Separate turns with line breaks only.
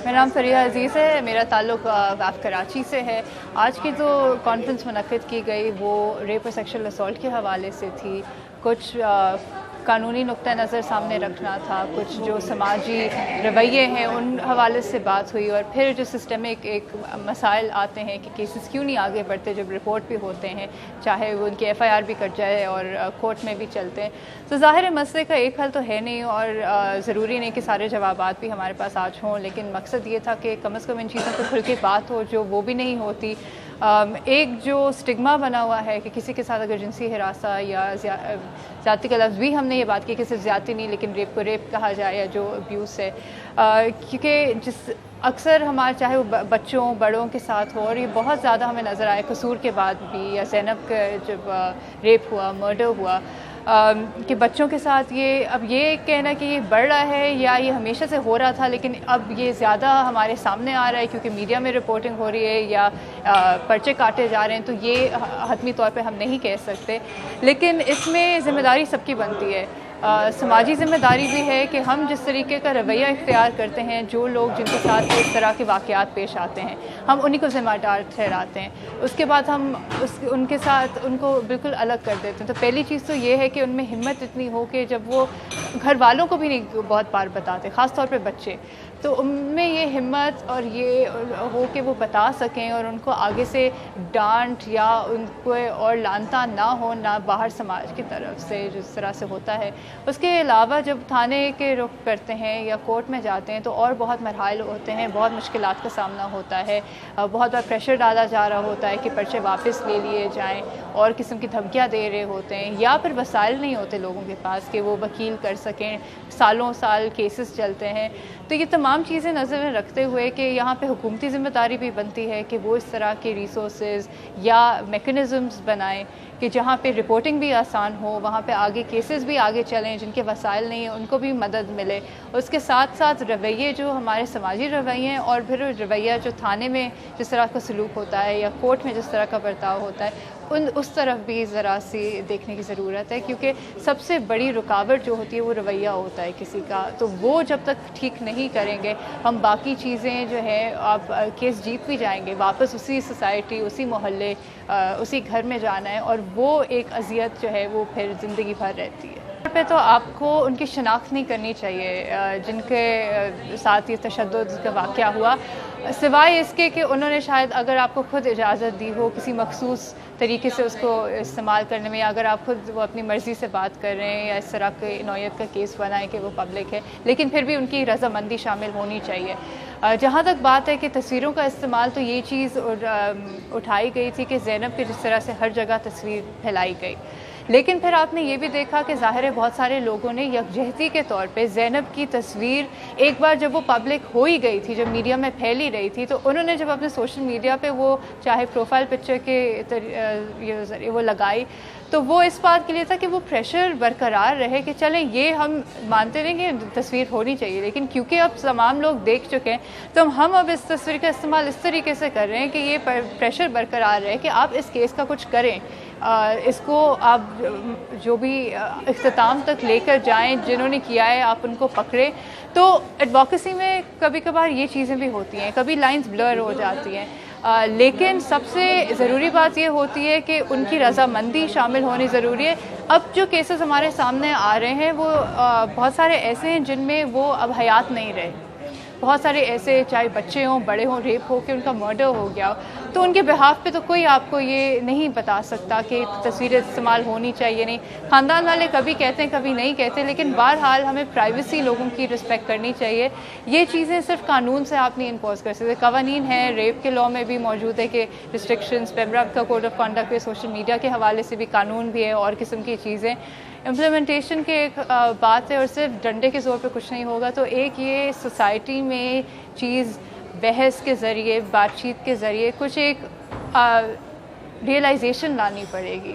मेरा नाम फरिया अज़ीज़ है। मेरा ताल्लुक़ आप कराची से है। आज की जो कॉन्फ्रेंस मुनक़्क़िद की गई वो रेप और सेक्शुअल असॉल्ट के हवाले से थी। कुछ कानूनी नुक्ता नज़र सामने रखना था, कुछ जो समाजी रवैये हैं उन हवाले से बात हुई, और फिर जो सिस्टमिक एक मसाइल आते हैं कि केसेस क्यों नहीं आगे बढ़ते जब रिपोर्ट भी होते हैं, चाहे वो उनकी FIR भी कट जाए और कोर्ट में भी चलते हैं। तो ज़ाहिर है मसले का एक हल तो है नहीं, और ज़रूरी नहीं कि सारे जवाबात भी हमारे पास आज हों, लेकिन मकसद ये था कि कम से कम इन चीज़ों पर खुल के बात हो जो वो भी नहीं होती। एक जो स्टिग्मा बना हुआ है कि किसी के साथ अगर जिनसी हिरासा या ज़्यादती का लफ्ज़ भी हमने ये बात की कि सिर्फ ज़्यादती नहीं लेकिन रेप को रेप कहा जाए, या जो अब्यूज़ है, क्योंकि जिस अक्सर हमारे चाहे वो बच्चों बड़ों के साथ हो, और ये बहुत ज़्यादा हमें नज़र आया कसूर के बाद भी, या ज़ैनब का जब रेप हुआ, मर्डर हुआ, कि बच्चों के साथ ये अब ये कहना कि ये बढ़ रहा है या ये हमेशा से हो रहा था लेकिन अब ये ज़्यादा हमारे सामने आ रहा है क्योंकि मीडिया में रिपोर्टिंग हो रही है या पर्चे काटे जा रहे हैं, तो ये हतमी तौर पे हम नहीं कह सकते। लेकिन इसमें ज़िम्मेदारी सबकी बनती है। समाजी ज़िम्मेदारी भी है कि हम जिस तरीके का रवैया इख्तियार करते हैं, जो लोग जिनके साथ इस तरह के वाक़यात पेश आते हैं, हम उन्हीं को ज़िम्मेदार ठहराते हैं। उसके बाद हम उनके साथ उनको बिल्कुल अलग कर देते हैं। तो पहली चीज़ तो ये है कि उनमें हिम्मत इतनी हो कि जब वो घर वालों को भी नहीं बहुत बार बताते, ख़ास तौर पे बच्चे, तो उनमें ये हिम्मत और ये हो कि वो बता सकें और उनको आगे से डांट या उनको और लानता ना हो, ना बाहर समाज की तरफ से जिस तरह से होता है। उसके अलावा जब थाने के रुख करते हैं या कोर्ट में जाते हैं तो और बहुत मरहल होते हैं, बहुत मुश्किलात का सामना होता है, बहुत बार प्रेशर डाला जा रहा होता है कि पर्चे वापस ले लिए जाएँ, और किस्म की धमकियाँ दे रहे होते हैं, या फिर वसाइल नहीं होते लोगों के पास कि वो वकील कर सकें। सालों साल केसेस चलते हैं। तो ये तमाम चीज़ें नज़र में रखते हुए कि यहाँ पे हुकूमती ज़िम्मेदारी भी बनती है कि वो इस तरह के रिसोर्सेज या मेकनिज़म्स बनाएं कि जहाँ पे रिपोर्टिंग भी आसान हो, वहाँ पे आगे केसेस भी आगे चलें, जिनके वसाइल नहीं हैं उनको भी मदद मिले। उसके साथ साथ रवैये जो हमारे समाजी रवैये हैं, और फिर रवैया जो थाने में जिस तरह का सलूक होता है या कोर्ट में जिस तरह का बर्ताव होता है, उस तरफ भी ज़रा सी देखने की ज़रूरत है, क्योंकि सबसे बड़ी रुकावट जो होती है वो रवैया होता है किसी का। तो वो जब तक ठीक नहीं करेंगे, हम बाकी चीज़ें जो है आप केस जीत भी जाएंगे, वापस उसी सोसाइटी, उसी मोहल्ले, उसी घर में जाना है, और वो एक अजियत जो है वो फिर ज़िंदगी भर रहती है। पे तो आपको उनकी शनाख्त नहीं करनी चाहिए जिनके साथ ये तशद्दुद का वाक़या हुआ, सिवाय इसके कि उन्होंने शायद अगर आपको खुद इजाज़त दी हो किसी मखसूस तरीके से उसको इस्तेमाल करने में, या अगर आप खुद वो अपनी मर्ज़ी से बात कर रहे हैं या इस तरह के नौयत का केस बनाएं कि वो पब्लिक है, लेकिन फिर भी उनकी रज़ामंदी शामिल होनी चाहिए। जहाँ तक बात है कि तस्वीरों का इस्तेमाल, तो ये चीज़ उठाई गई थी कि ज़ैनब की जिस तरह से हर जगह तस्वीर फैलाई गई, लेकिन फिर आपने ये भी देखा कि ज़ाहिर है बहुत सारे लोगों ने यकजहती के तौर पे ज़ैनब की तस्वीर एक बार जब वो पब्लिक हो ही गई थी, जब मीडिया में फैल ही रही थी, तो उन्होंने जब अपने सोशल मीडिया पे वो चाहे प्रोफाइल पिक्चर के वो लगाई, तो वो इस बात के लिए था कि वो प्रेशर बरकरार रहे कि चलें ये हम मानते रहे कि तस्वीर होनी चाहिए, लेकिन क्योंकि अब तमाम लोग देख चुके हैं तो हम अब इस तस्वीर का इस्तेमाल इस तरीके से कर रहे हैं कि ये प्रेशर बरकरार रहे कि आप इस केस का कुछ करें, इसको आप जो भी इख्तिताम तक लेकर जाएं, जिन्होंने किया है आप उनको पकड़ें। तो एडवोकेसी में कभी कभार ये चीज़ें भी होती हैं, कभी लाइंस ब्लर हो जाती हैं, लेकिन सबसे ज़रूरी बात ये होती है कि उनकी रज़ामंदी शामिल होनी ज़रूरी है। अब जो केसेस हमारे सामने आ रहे हैं वो बहुत सारे ऐसे हैं जिनमें वो अब हयात नहीं रहे, बहुत सारे ऐसे चाहे बच्चे हों बड़े हों, रेप हो के उनका मर्डर हो गया, तो उनके बिहाफ पे तो कोई आपको ये नहीं बता सकता कि तस्वीरें इस्तेमाल होनी चाहिए नहीं। ख़ानदान वाले कभी कहते हैं कभी नहीं कहते, लेकिन बहरहाल हमें प्राइवेसी लोगों की रिस्पेक्ट करनी चाहिए। ये चीज़ें सिर्फ कानून से आप नहीं इम्पोज कर सकते, कवानीन हैं, रेप के लॉ में भी मौजूद है कि रिस्ट्रिक्शंस, पेमरा का कोड ऑफ कंडक्ट पे, सोशल मीडिया के हवाले से भी कानून भी है, और किस्म की चीज़ें इम्प्लीमेंटेशन के एक बात है, और सिर्फ डंडे के ज़ोर पे कुछ नहीं होगा। तो एक ये सोसाइटी में चीज़ बहस के ज़रिए, बातचीत के ज़रिए कुछ एक रियलाइजेशन लानी पड़ेगी।